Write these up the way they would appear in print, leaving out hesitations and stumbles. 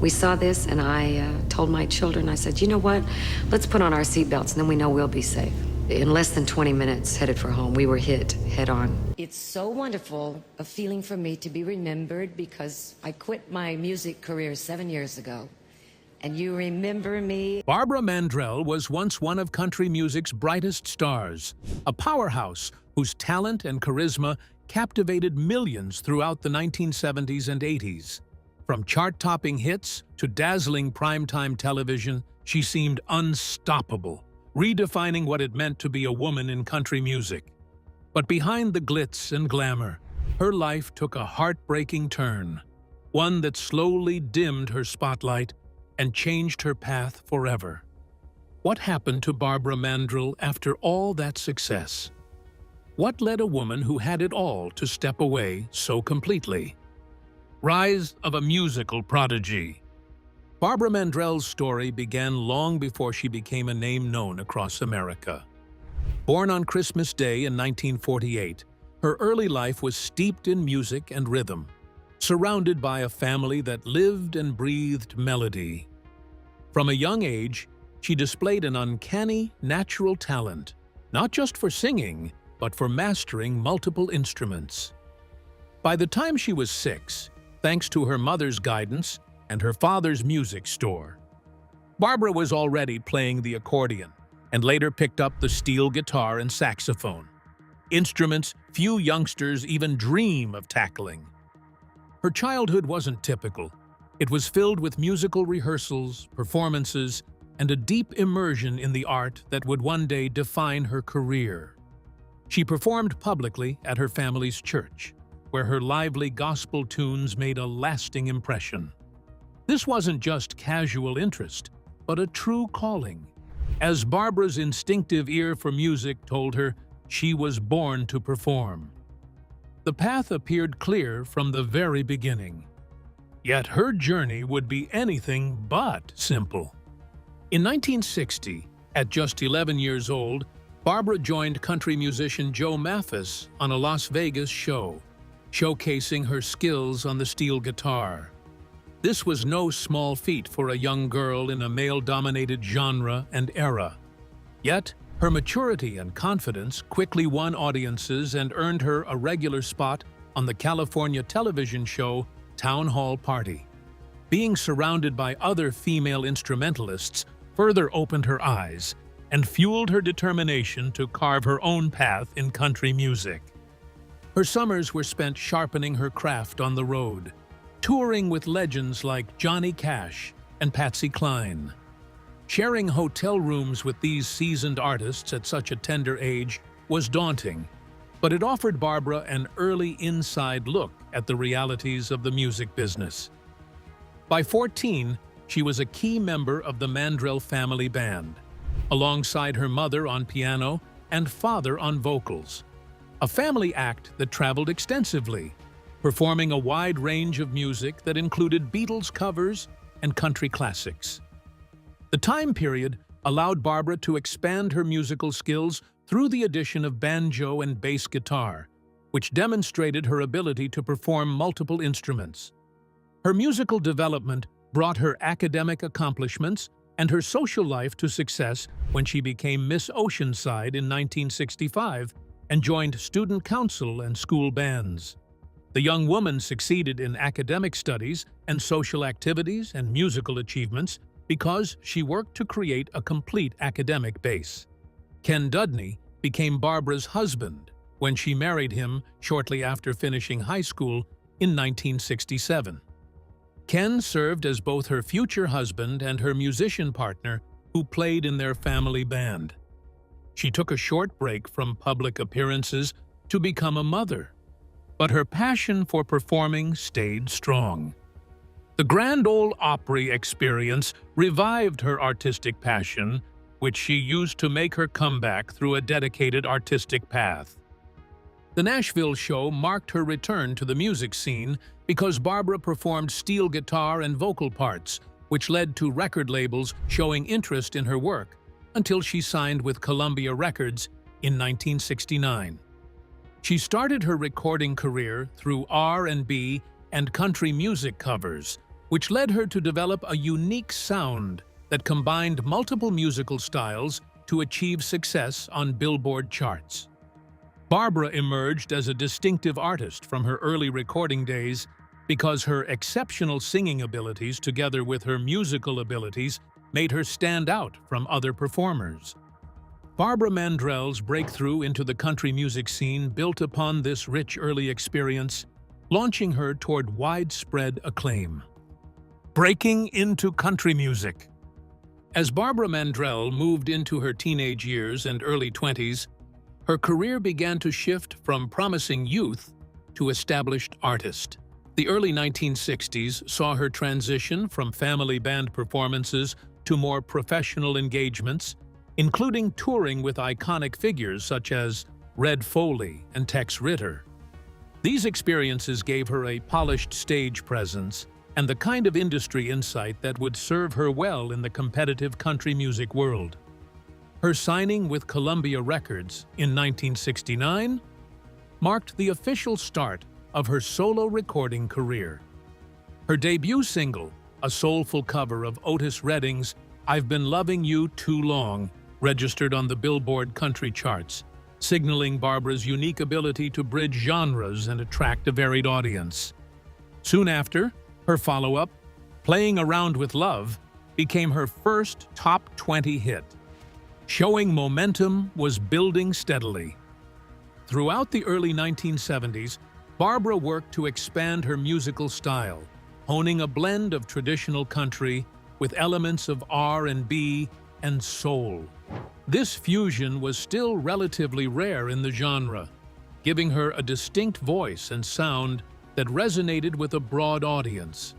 We saw this, and I told my children, I said, you know what? Let's put on our seatbelts, and then we know we'll be safe. In less than 20 minutes, headed for home, we were hit head on. It's so wonderful a feeling for me to be remembered because I quit my music career 7 years ago. And you remember me. Barbara Mandrell was once one of country music's brightest stars, a powerhouse whose talent and charisma captivated millions throughout the 1970s and 80s. From chart-topping hits to dazzling primetime television, she seemed unstoppable, redefining what it meant to be a woman in country music. But behind the glitz and glamour, her life took a heartbreaking turn, one that slowly dimmed her spotlight and changed her path forever. What happened to Barbara Mandrell after all that success? What led a woman who had it all to step away so completely? Rise of a musical prodigy. Barbara Mandrell's story began long before she became a name known across America. Born on Christmas Day in 1948, her early life was steeped in music and rhythm, surrounded by a family that lived and breathed melody. From a young age, she displayed an uncanny, natural talent, not just for singing, but for mastering multiple instruments. By the time she was 6, thanks to her mother's guidance and her father's music store, Barbara was already playing the accordion and later picked up the steel guitar and saxophone, instruments few youngsters even dream of tackling. Her childhood wasn't typical. It was filled with musical rehearsals, performances, and a deep immersion in the art that would one day define her career. She performed publicly at her family's church, where her lively gospel tunes made a lasting impression. This wasn't just casual interest, but a true calling, as Barbara's instinctive ear for music told her she was born to perform. The path appeared clear from the very beginning. Yet her journey would be anything but simple. In 1960, at just 11 years old, Barbara joined country musician Joe Mathis on a Las Vegas show, showcasing her skills on the steel guitar. This was no small feat for a young girl in a male-dominated genre and era. Yet, her maturity and confidence quickly won audiences and earned her a regular spot on the California television show Town Hall Party. Being surrounded by other female instrumentalists further opened her eyes and fueled her determination to carve her own path in country music. Her summers were spent sharpening her craft on the road, touring with legends like Johnny Cash and Patsy Cline. Sharing hotel rooms with these seasoned artists at such a tender age was daunting, but it offered Barbara an early inside look at the realities of the music business. By 14, she was a key member of the Mandrell family band, alongside her mother on piano and father on vocals, a family act that traveled extensively, performing a wide range of music that included Beatles covers and country classics. The time period allowed Barbara to expand her musical skills through the addition of banjo and bass guitar, which demonstrated her ability to perform multiple instruments. Her musical development brought her academic accomplishments and her social life to success when she became Miss Oceanside in 1965 and joined student council and school bands. The young woman succeeded in academic studies and social activities and musical achievements because she worked to create a complete academic base. Ken Dudney became Barbara's husband when she married him shortly after finishing high school in 1967. Ken served as both her future husband and her musician partner who played in their family band. She took a short break from public appearances to become a mother, but her passion for performing stayed strong. The Grand Ole Opry experience revived her artistic passion, which she used to make her comeback through a dedicated artistic path. The Nashville show marked her return to the music scene because Barbara performed steel guitar and vocal parts, which led to record labels showing interest in her work until she signed with Columbia Records in 1969. She started her recording career through R&B and country music covers, which led her to develop a unique sound that combined multiple musical styles to achieve success on Billboard charts. Barbara emerged as a distinctive artist from her early recording days because her exceptional singing abilities together with her musical abilities made her stand out from other performers. Barbara Mandrell's breakthrough into the country music scene built upon this rich early experience, launching her toward widespread acclaim. Breaking into country music. As Barbara Mandrell moved into her teenage years and early 20s, her career began to shift from promising youth to established artist. The early 1960s saw her transition from family band performances to more professional engagements, including touring with iconic figures such as Red Foley and Tex Ritter. These experiences gave her a polished stage presence and the kind of industry insight that would serve her well in the competitive country music world. Her signing with Columbia Records in 1969 marked the official start of her solo recording career. Her debut single, a soulful cover of Otis Redding's "I've Been Loving You Too Long," registered on the Billboard country charts, signaling Barbara's unique ability to bridge genres and attract a varied audience. Soon after, her follow-up, "Playing Around with Love," became her first top 20 hit, showing momentum was building steadily. Throughout the early 1970s, Barbara worked to expand her musical style, honing a blend of traditional country with elements of R&B and soul. This fusion was still relatively rare in the genre, giving her a distinct voice and sound that resonated with a broad audience.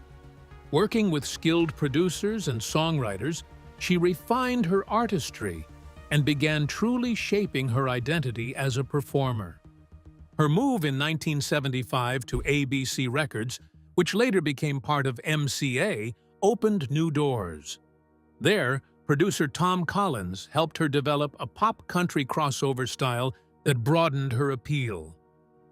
Working with skilled producers and songwriters, she refined her artistry and began truly shaping her identity as a performer. Her move in 1975 to ABC Records, which later became part of MCA, opened new doors. There, producer Tom Collins helped her develop a pop country crossover style that broadened her appeal.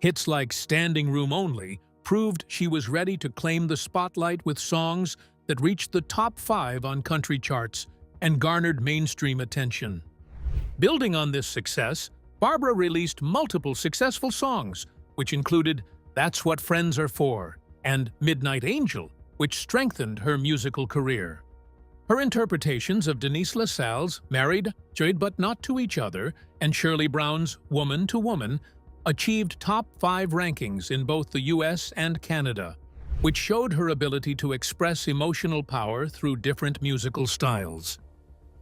Hits like "Standing Room Only" proved she was ready to claim the spotlight with songs that reached the top 5 on country charts and garnered mainstream attention. Building on this success, Barbara released multiple successful songs, which included "That's What Friends Are For" and "Midnight Angel," which strengthened her musical career. Her interpretations of Denise LaSalle's "Married, But Not to Each Other" and Shirley Brown's "Woman to Woman" achieved top 5 rankings in both the US and Canada, which showed her ability to express emotional power through different musical styles.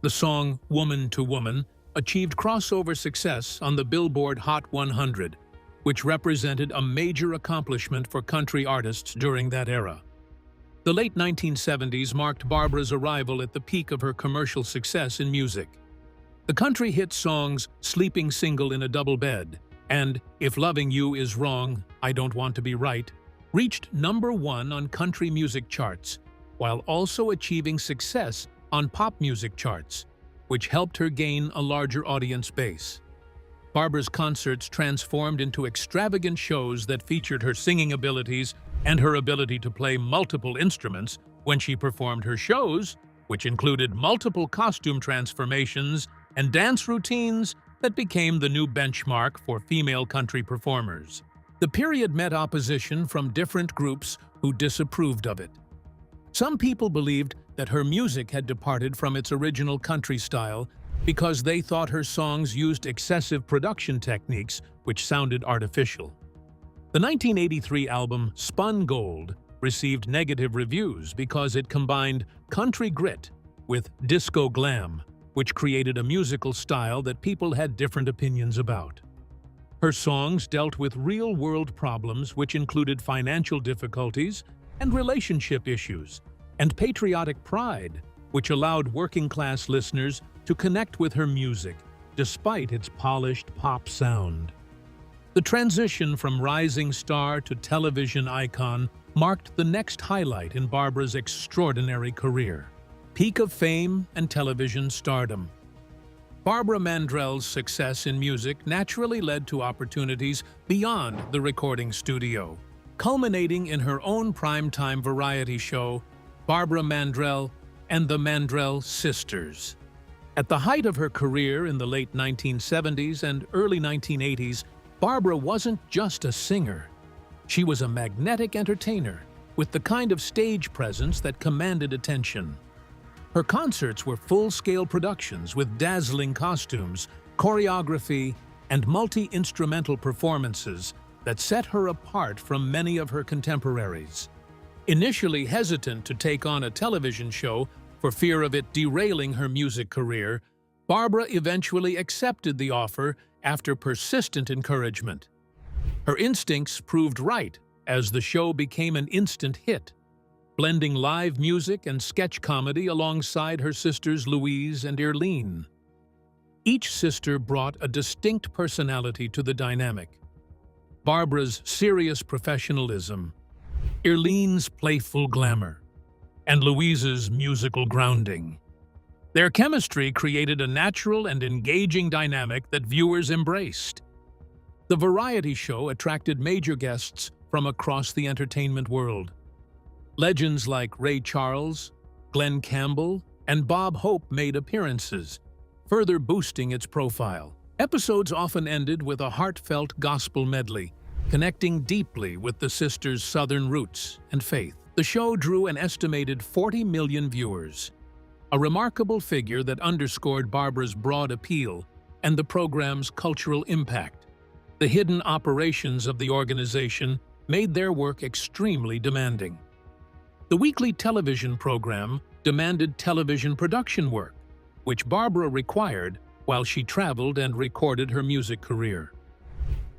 The song "Woman to Woman" achieved crossover success on the Billboard Hot 100, which represented a major accomplishment for country artists during that era. The late 1970s marked Barbara's arrival at the peak of her commercial success in music. The country hit songs "Sleeping Single in a Double Bed" and "If Loving You Is Wrong, I Don't Want to Be Right" reached #1 on country music charts, while also achieving success on pop music charts, which helped her gain a larger audience base. Barbara's concerts transformed into extravagant shows that featured her singing abilities and her ability to play multiple instruments when she performed her shows, which included multiple costume transformations and dance routines that became the new benchmark for female country performers. The period met opposition from different groups who disapproved of it. Some people believed that her music had departed from its original country style because they thought her songs used excessive production techniques which sounded artificial. The 1983 album "Spun Gold" received negative reviews because it combined country grit with disco glam, which created a musical style that people had different opinions about. Her songs dealt with real-world problems which included financial difficulties and relationship issues, and patriotic pride, which allowed working-class listeners to connect with her music, despite its polished pop sound. The transition from rising star to television icon marked the next highlight in Barbara's extraordinary career. Peak of fame and television stardom. Barbara Mandrell's success in music naturally led to opportunities beyond the recording studio, culminating in her own primetime variety show, Barbara Mandrell, and the Mandrell sisters. At the height of her career in the late 1970s and early 1980s, Barbara wasn't just a singer. She was a magnetic entertainer with the kind of stage presence that commanded attention. Her concerts were full-scale productions with dazzling costumes, choreography, and multi-instrumental performances that set her apart from many of her contemporaries. Initially hesitant to take on a television show for fear of it derailing her music career, Barbara eventually accepted the offer after persistent encouragement. Her instincts proved right as the show became an instant hit, blending live music and sketch comedy alongside her sisters Louise and Irlene. Each sister brought a distinct personality to the dynamic. Barbara's serious professionalism, Irlene's playful glamour, and Louise's musical grounding. Their chemistry created a natural and engaging dynamic that viewers embraced. The variety show attracted major guests from across the entertainment world. Legends like Ray Charles, Glenn Campbell, and Bob Hope made appearances, further boosting its profile. Episodes often ended with a heartfelt gospel medley, connecting deeply with the sisters' Southern roots and faith. The show drew an estimated 40 million viewers, a remarkable figure that underscored Barbara's broad appeal and the program's cultural impact. The hidden operations of the organization made their work extremely demanding. The weekly television program demanded television production work, which Barbara required while she traveled and recorded her music career.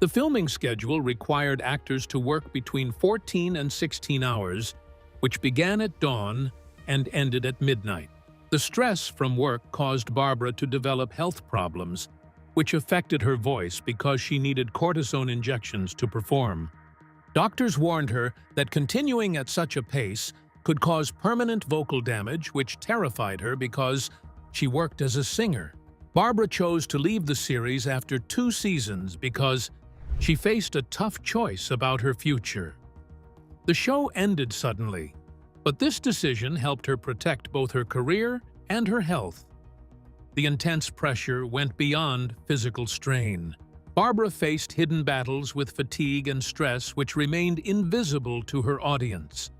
The filming schedule required actors to work between 14 and 16 hours, which began at dawn and ended at midnight. The stress from work caused Barbara to develop health problems, which affected her voice because she needed cortisone injections to perform. Doctors warned her that continuing at such a pace could cause permanent vocal damage, which terrified her because she worked as a singer. Barbara chose to leave the series after 2 seasons because she faced a tough choice about her future. The show ended suddenly, but this decision helped her protect both her career and her health. The intense pressure went beyond physical strain. Barbara faced hidden battles with fatigue and stress which remained invisible to her audience.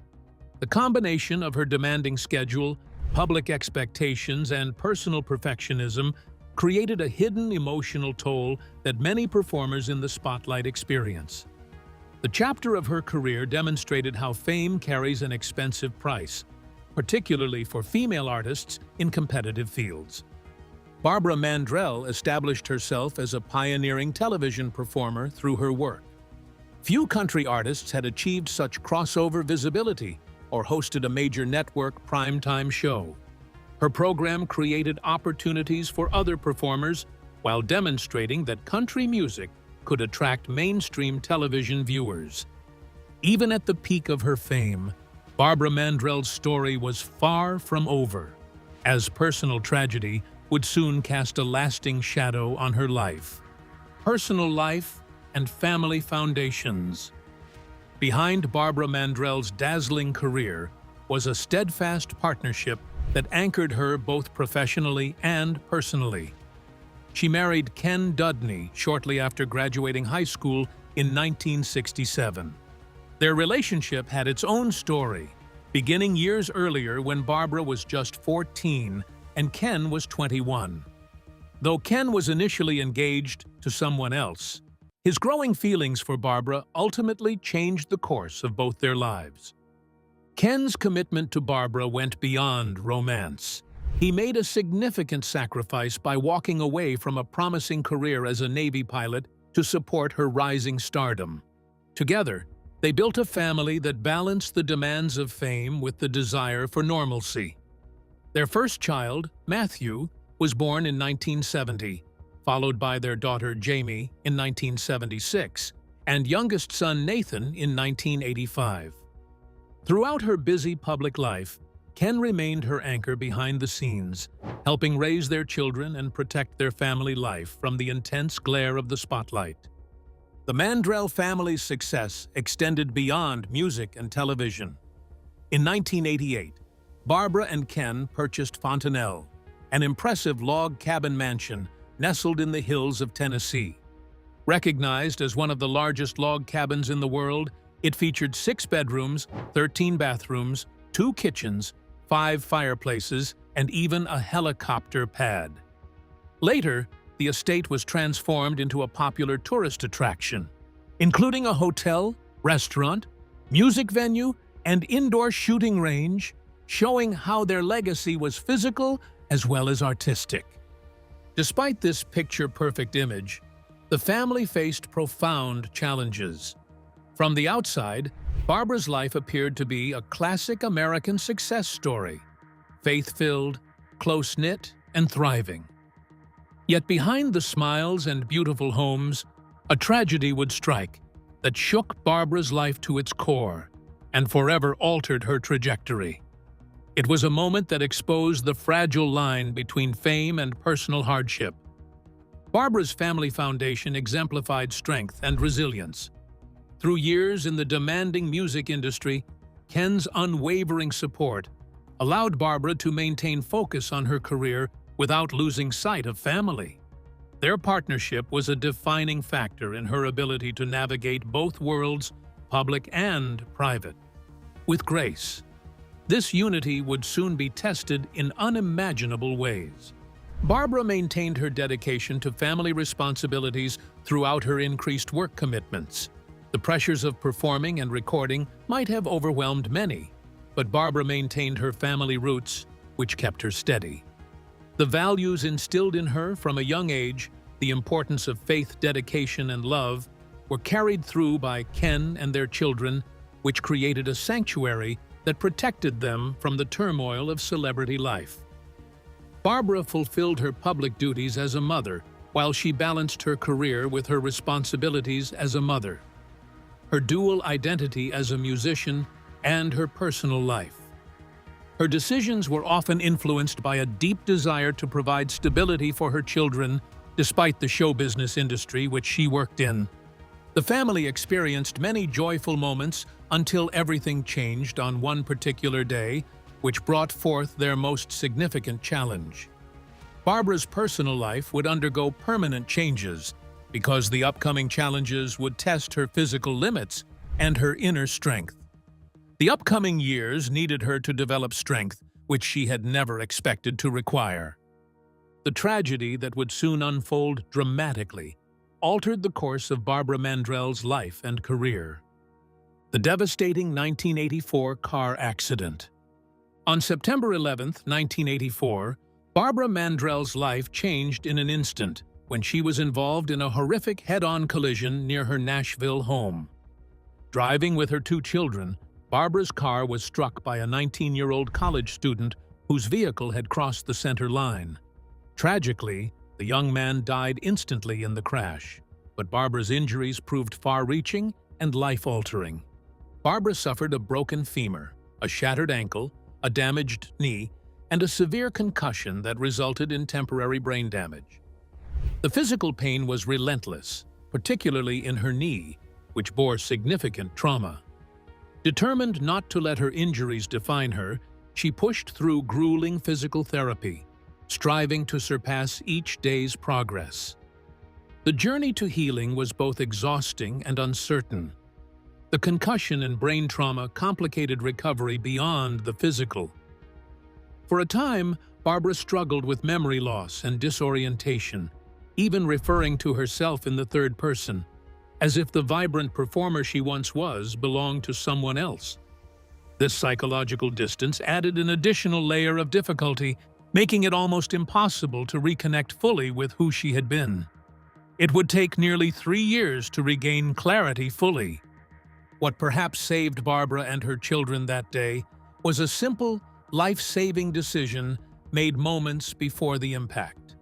The combination of her demanding schedule, public expectations, and personal perfectionism created a hidden emotional toll that many performers in the spotlight experience. The chapter of her career demonstrated how fame carries an expensive price, particularly for female artists in competitive fields. Barbara Mandrell established herself as a pioneering television performer through her work. Few country artists had achieved such crossover visibility or hosted a major network primetime show. Her program created opportunities for other performers while demonstrating that country music could attract mainstream television viewers. Even at the peak of her fame, Barbara Mandrell's story was far from over, as personal tragedy would soon cast a lasting shadow on her life. Personal life and family foundations. Behind Barbara Mandrell's dazzling career was a steadfast partnership that anchored her both professionally and personally. She married Ken Dudney shortly after graduating high school in 1967. Their relationship had its own story, beginning years earlier when Barbara was just 14 and Ken was 21. Though Ken was initially engaged to someone else, his growing feelings for Barbara ultimately changed the course of both their lives. Ken's commitment to Barbara went beyond romance. He made a significant sacrifice by walking away from a promising career as a Navy pilot to support her rising stardom. Together, they built a family that balanced the demands of fame with the desire for normalcy. Their first child, Matthew, was born in 1970, followed by their daughter Jamie in 1976, and youngest son Nathan in 1985. Throughout her busy public life, Ken remained her anchor behind the scenes, helping raise their children and protect their family life from the intense glare of the spotlight. The Mandrell family's success extended beyond music and television. In 1988, Barbara and Ken purchased Fontanelle, an impressive log cabin mansion nestled in the hills of Tennessee. Recognized as one of the largest log cabins in the world, it featured 6 bedrooms, 13 bathrooms, 2 kitchens, 5 fireplaces, and even a helicopter pad. Later, the estate was transformed into a popular tourist attraction, including a hotel, restaurant, music venue, and indoor shooting range, showing how their legacy was physical as well as artistic. Despite this picture-perfect image, the family faced profound challenges. From the outside, Barbara's life appeared to be a classic American success story, faith-filled, close-knit, and thriving. Yet behind the smiles and beautiful homes, a tragedy would strike that shook Barbara's life to its core and forever altered her trajectory. It was a moment that exposed the fragile line between fame and personal hardship. Barbara's family foundation exemplified strength and resilience. Through years in the demanding music industry, Ken's unwavering support allowed Barbara to maintain focus on her career without losing sight of family. Their partnership was a defining factor in her ability to navigate both worlds, public and private, with grace. This unity would soon be tested in unimaginable ways. Barbara maintained her dedication to family responsibilities throughout her increased work commitments. The pressures of performing and recording might have overwhelmed many, but Barbara maintained her family roots, which kept her steady. The values instilled in her from a young age, the importance of faith, dedication, and love, were carried through by Ken and their children, which created a sanctuary that protected them from the turmoil of celebrity life. Barbara fulfilled her public duties as a mother while she balanced her career with her responsibilities as a mother, her dual identity as a musician, and her personal life. Her decisions were often influenced by a deep desire to provide stability for her children, despite the show business industry which she worked in. The family experienced many joyful moments until everything changed on one particular day, which brought forth their most significant challenge. Barbara's personal life would undergo permanent changes because the upcoming challenges would test her physical limits and her inner strength. The upcoming years needed her to develop strength which she had never expected to require. The tragedy that would soon unfold dramatically altered the course of Barbara Mandrell's life and career. The devastating 1984 car accident. On September 11, 1984, Barbara Mandrell's life changed in an instant when she was involved in a horrific head-on collision near her Nashville home. Driving with her 2 children, Barbara's car was struck by a 19-year-old college student whose vehicle had crossed the center line. Tragically, the young man died instantly in the crash, but Barbara's injuries proved far-reaching and life-altering. Barbara suffered a broken femur, a shattered ankle, a damaged knee, and a severe concussion that resulted in temporary brain damage. The physical pain was relentless, particularly in her knee, which bore significant trauma. Determined not to let her injuries define her, she pushed through grueling physical therapy, striving to surpass each day's progress. The journey to healing was both exhausting and uncertain. The concussion and brain trauma complicated recovery beyond the physical. For a time, Barbara struggled with memory loss and disorientation, even referring to herself in the third person, as if the vibrant performer she once was belonged to someone else. This psychological distance added an additional layer of difficulty, making it almost impossible to reconnect fully with who she had been. It would take nearly 3 years to regain clarity fully. What perhaps saved Barbara and her children that day was a simple, life-saving decision made moments before the impact.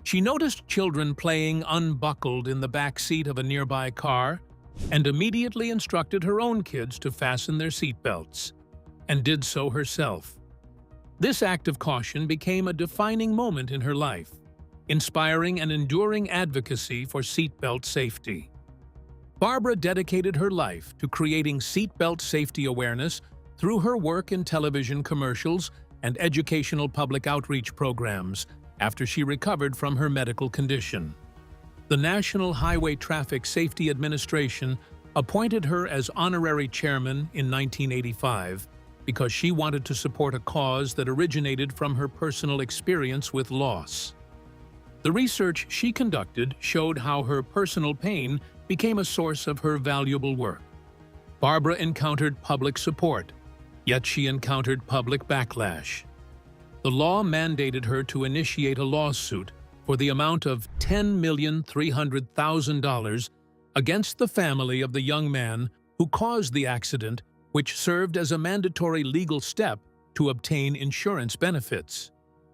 She noticed children playing unbuckled in the back seat of a nearby car and immediately instructed her own kids to fasten their seatbelts, and did so herself. This act of caution became a defining moment in her life, inspiring an enduring advocacy for seatbelt safety. Barbara dedicated her life to creating seatbelt safety awareness through her work in television commercials and educational public outreach programs after she recovered from her medical condition. The National Highway Traffic Safety Administration appointed her as honorary chairman in 1985 because she wanted to support a cause that originated from her personal experience with loss. The research she conducted showed how her personal pain became a source of her valuable work. Barbara encountered public support, yet she encountered public backlash. The law mandated her to initiate a lawsuit for the amount of $10,300,000 against the family of the young man who caused the accident, which served as a mandatory legal step to obtain insurance benefits.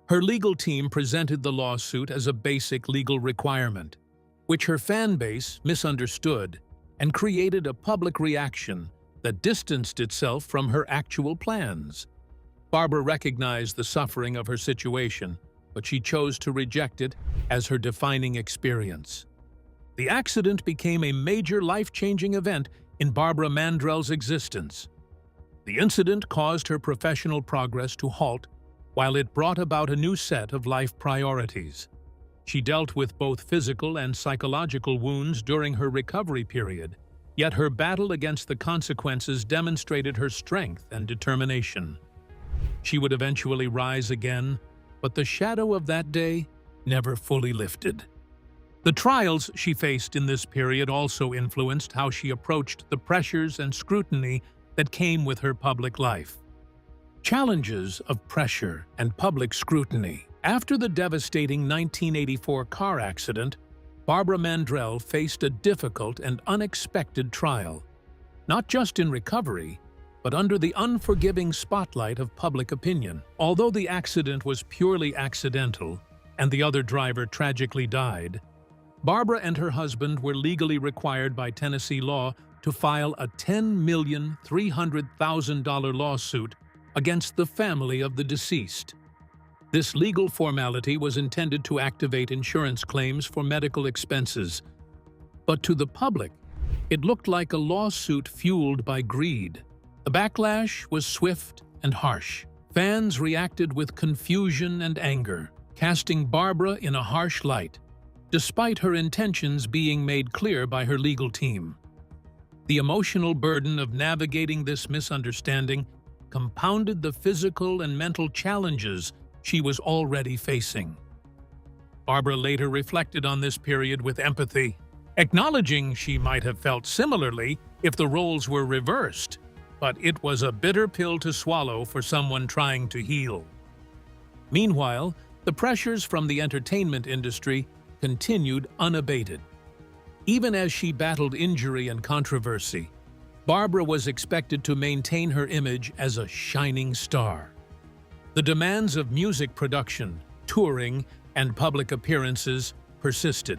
Her legal team presented the lawsuit as a basic legal requirement, which her fan base misunderstood and created a public reaction that distanced itself from her actual plans. Barbara recognized the suffering of her situation, but she chose to reject it as her defining experience. The accident became a major life-changing event in Barbara Mandrell's existence. The incident caused her professional progress to halt, while it brought about a new set of life priorities. She dealt with both physical and psychological wounds during her recovery period, yet her battle against the consequences demonstrated her strength and determination. She would eventually rise again, but the shadow of that day never fully lifted. The trials she faced in this period also influenced how she approached the pressures and scrutiny that came with her public life. Challenges of pressure and public scrutiny. After the devastating 1984 car accident, Barbara Mandrell faced a difficult and unexpected trial, not just in recovery, but under the unforgiving spotlight of public opinion. Although the accident was purely accidental and the other driver tragically died, Barbara and her husband were legally required by Tennessee law to file a $10,300,000 lawsuit against the family of the deceased. This legal formality was intended to activate insurance claims for medical expenses, but to the public, it looked like a lawsuit fueled by greed. The backlash was swift and harsh. Fans reacted with confusion and anger, casting Barbara in a harsh light, despite her intentions being made clear by her legal team. The emotional burden of navigating this misunderstanding compounded the physical and mental challenges she was already facing. Barbara later reflected on this period with empathy, acknowledging she might have felt similarly if the roles were reversed, but it was a bitter pill to swallow for someone trying to heal. Meanwhile, the pressures from the entertainment industry continued unabated. Even as she battled injury and controversy, Barbara was expected to maintain her image as a shining star. The demands of music production, touring, and public appearances persisted.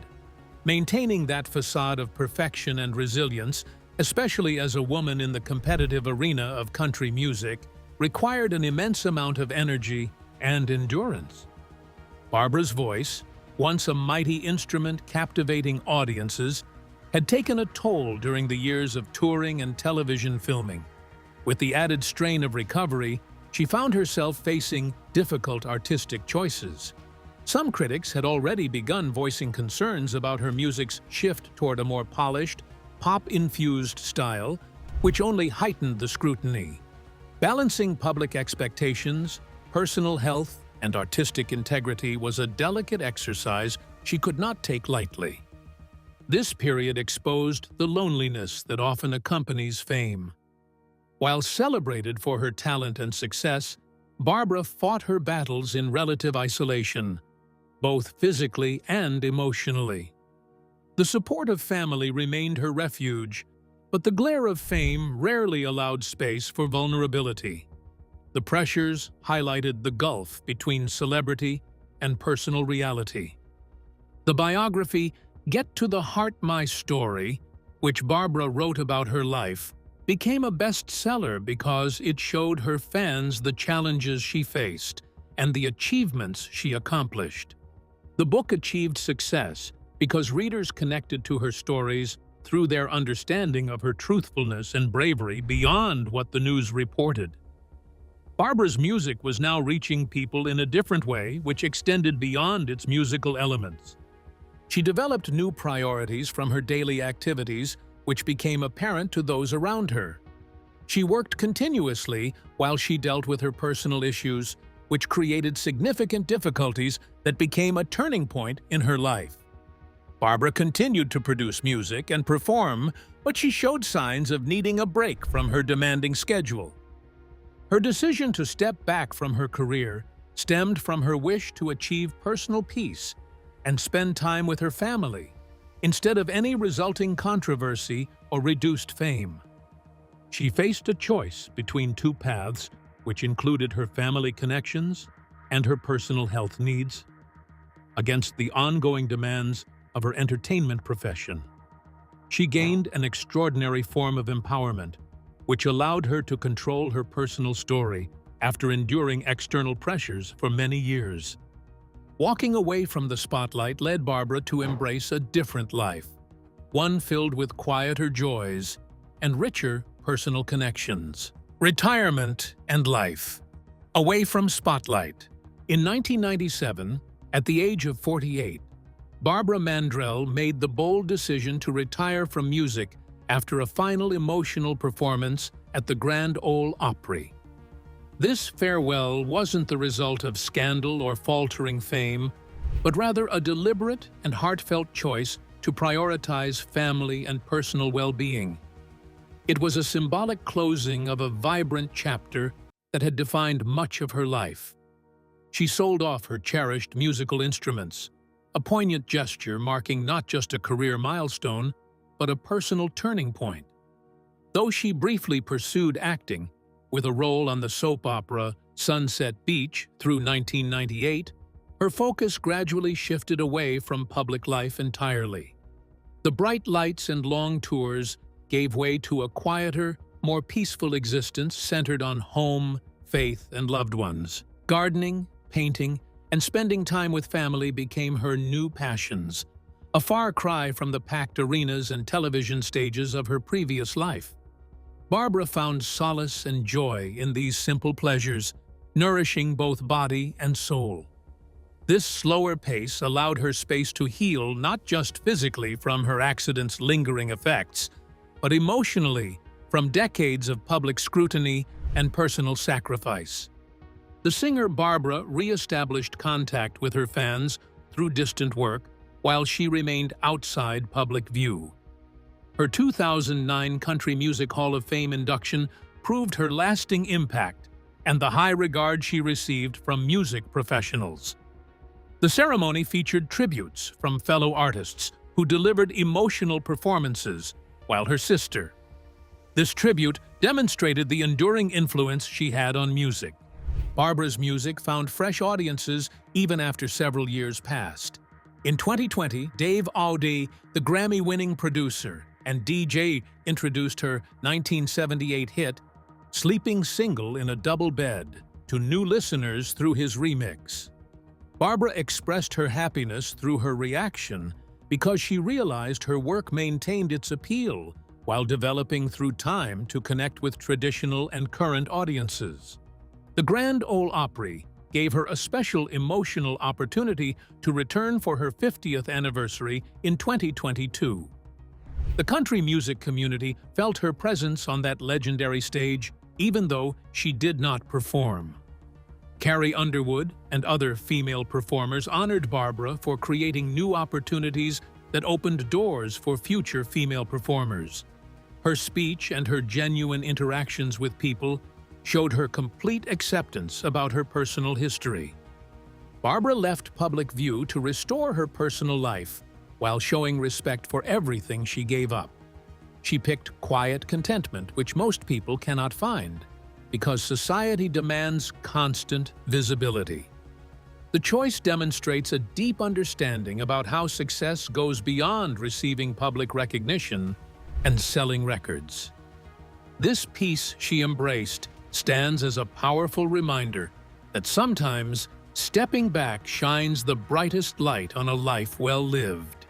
Maintaining that facade of perfection and resilience, especially as a woman in the competitive arena of country music, required an immense amount of energy and endurance. Barbara's voice, once a mighty instrument captivating audiences, had taken a toll during the years of touring and television filming. With the added strain of recovery, she found herself facing difficult artistic choices. Some critics had already begun voicing concerns about her music's shift toward a more polished, pop-infused style, which only heightened the scrutiny. Balancing public expectations, personal health, and artistic integrity was a delicate exercise she could not take lightly. This period exposed the loneliness that often accompanies fame. While celebrated for her talent and success, Barbara fought her battles in relative isolation, both physically and emotionally. The support of family remained her refuge, but the glare of fame rarely allowed space for vulnerability. The pressures highlighted the gulf between celebrity and personal reality. The biography, Get to the Heart My Story, which Barbara wrote about her life, became a bestseller because it showed her fans the challenges she faced and the achievements she accomplished. The book achieved success because readers connected to her stories through their understanding of her truthfulness and bravery beyond what the news reported. Barbara's music was now reaching people in a different way, which extended beyond its musical elements. She developed new priorities from her daily activities, which became apparent to those around her. She worked continuously while she dealt with her personal issues, which created significant difficulties that became a turning point in her life. Barbara continued to produce music and perform, but she showed signs of needing a break from her demanding schedule. Her decision to step back from her career stemmed from her wish to achieve personal peace and spend time with her family, instead of any resulting controversy or reduced fame. She faced a choice between two paths, which included her family connections and her personal health needs, against the ongoing demands of her entertainment profession. She gained an extraordinary form of empowerment, which allowed her to control her personal story after enduring external pressures for many years. Walking away from the spotlight led Barbara to embrace a different life, one filled with quieter joys and richer personal connections. Retirement and life. Away from spotlight. In 1997, at the age of 48, Barbara Mandrell made the bold decision to retire from music after a final emotional performance at the Grand Ole Opry. This farewell wasn't the result of scandal or faltering fame, but rather a deliberate and heartfelt choice to prioritize family and personal well-being. It was a symbolic closing of a vibrant chapter that had defined much of her life. She sold off her cherished musical instruments, a poignant gesture marking not just a career milestone, but a personal turning point. Though she briefly pursued acting, with a role on the soap opera Sunset Beach through 1998, her focus gradually shifted away from public life entirely. The bright lights and long tours gave way to a quieter, more peaceful existence centered on home, faith, and loved ones. Gardening, painting, and spending time with family became her new passions, a far cry from the packed arenas and television stages of her previous life. Barbara found solace and joy in these simple pleasures, nourishing both body and soul. This slower pace allowed her space to heal not just physically from her accident's lingering effects, but emotionally from decades of public scrutiny and personal sacrifice. The singer Barbara re-established contact with her fans through distant work while she remained outside public view. Her 2009 Country Music Hall of Fame induction proved her lasting impact and the high regard she received from music professionals. The ceremony featured tributes from fellow artists who delivered emotional performances, while her sister. This tribute demonstrated the enduring influence she had on music. Barbara's music found fresh audiences even after several years passed. In 2020, Dave Audi, the Grammy-winning producer and DJ, introduced her 1978 hit, Sleeping Single in a Double Bed, to new listeners through his remix. Barbara expressed her happiness through her reaction because she realized her work maintained its appeal while developing through time to connect with traditional and current audiences. The Grand Ole Opry gave her a special emotional opportunity to return for her 50th anniversary in 2022. The country music community felt her presence on that legendary stage, even though she did not perform. Carrie Underwood and other female performers honored Barbara for creating new opportunities that opened doors for future female performers. Her speech and her genuine interactions with people showed her complete acceptance about her personal history. Barbara left public view to restore her personal life while showing respect for everything she gave up. She picked quiet contentment, which most people cannot find, because society demands constant visibility. The choice demonstrates a deep understanding about how success goes beyond receiving public recognition and selling records. This peace she embraced stands as a powerful reminder that sometimes stepping back shines the brightest light on a life well lived.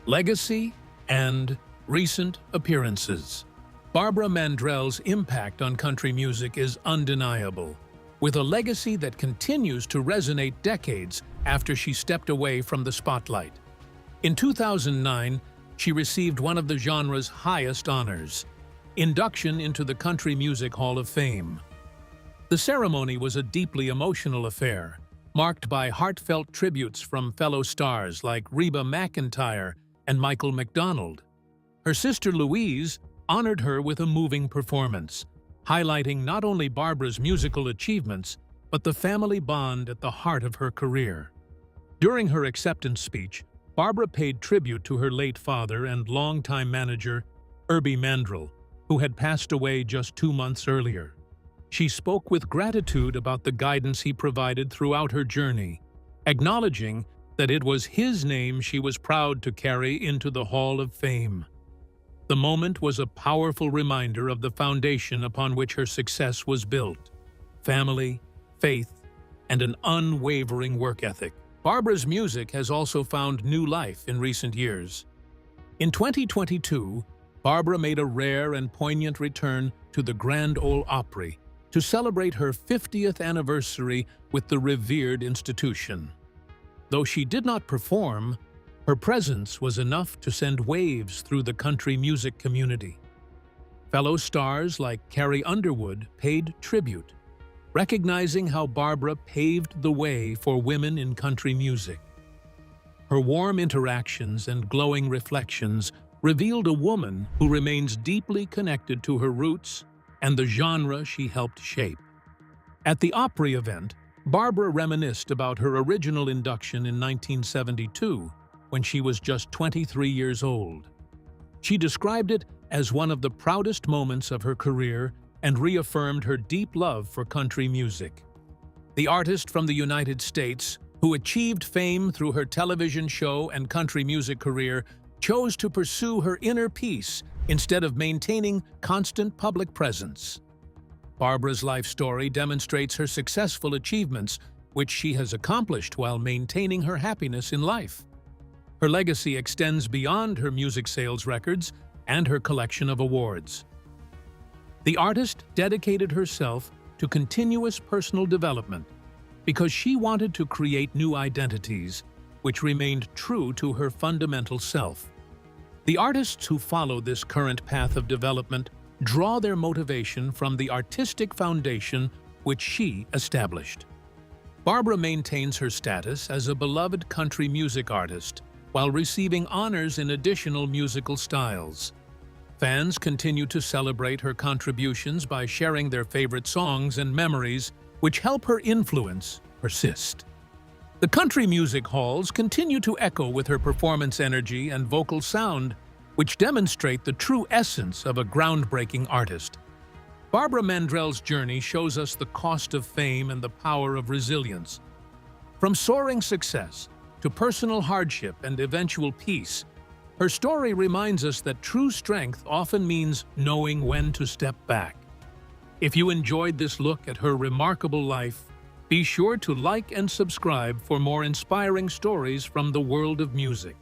Legacy and Recent appearances. Barbara Mandrell's impact on country music is undeniable, with a legacy that continues to resonate decades after she stepped away from the spotlight. In 2009, she received one of the genre's highest honors, induction into the Country Music Hall of Fame. The ceremony was a deeply emotional affair, marked by heartfelt tributes from fellow stars like Reba McEntire and Michael McDonald. Her sister Louise honored her with a moving performance, highlighting not only Barbara's musical achievements, but the family bond at the heart of her career. During her acceptance speech, Barbara paid tribute to her late father and longtime manager, Barbara Mandrell, who had passed away just 2 months earlier. She spoke with gratitude about the guidance he provided throughout her journey, acknowledging that it was his name she was proud to carry into the Hall of Fame. The moment was a powerful reminder of the foundation upon which her success was built: family, faith, and an unwavering work ethic. Barbara's music has also found new life in recent years. In 2022, Barbara made a rare and poignant return to the Grand Ole Opry to celebrate her 50th anniversary with the revered institution. Though she did not perform, her presence was enough to send waves through the country music community. Fellow stars like Carrie Underwood paid tribute, recognizing how Barbara paved the way for women in country music. Her warm interactions and glowing reflections revealed a woman who remains deeply connected to her roots and the genre she helped shape. At the Opry event, Barbara reminisced about her original induction in 1972, when she was just 23 years old. She described it as one of the proudest moments of her career and reaffirmed her deep love for country music. The artist from the United States, who achieved fame through her television show and country music career, chose to pursue her inner peace instead of maintaining constant public presence. Barbara's life story demonstrates her successful achievements, which she has accomplished while maintaining her happiness in life. Her legacy extends beyond her music sales records and her collection of awards. The artist dedicated herself to continuous personal development because she wanted to create new identities, which remained true to her fundamental self. The artists who follow this current path of development draw their motivation from the artistic foundation which she established. Barbara maintains her status as a beloved country music artist while receiving honors in additional musical styles. Fans continue to celebrate her contributions by sharing their favorite songs and memories, which help her influence persist. The country music halls continue to echo with her performance energy and vocal sound, which demonstrate the true essence of a groundbreaking artist. Barbara Mandrell's journey shows us the cost of fame and the power of resilience. From soaring success to personal hardship and eventual peace, her story reminds us that true strength often means knowing when to step back. If you enjoyed this look at her remarkable life, be sure to like and subscribe for more inspiring stories from the world of music.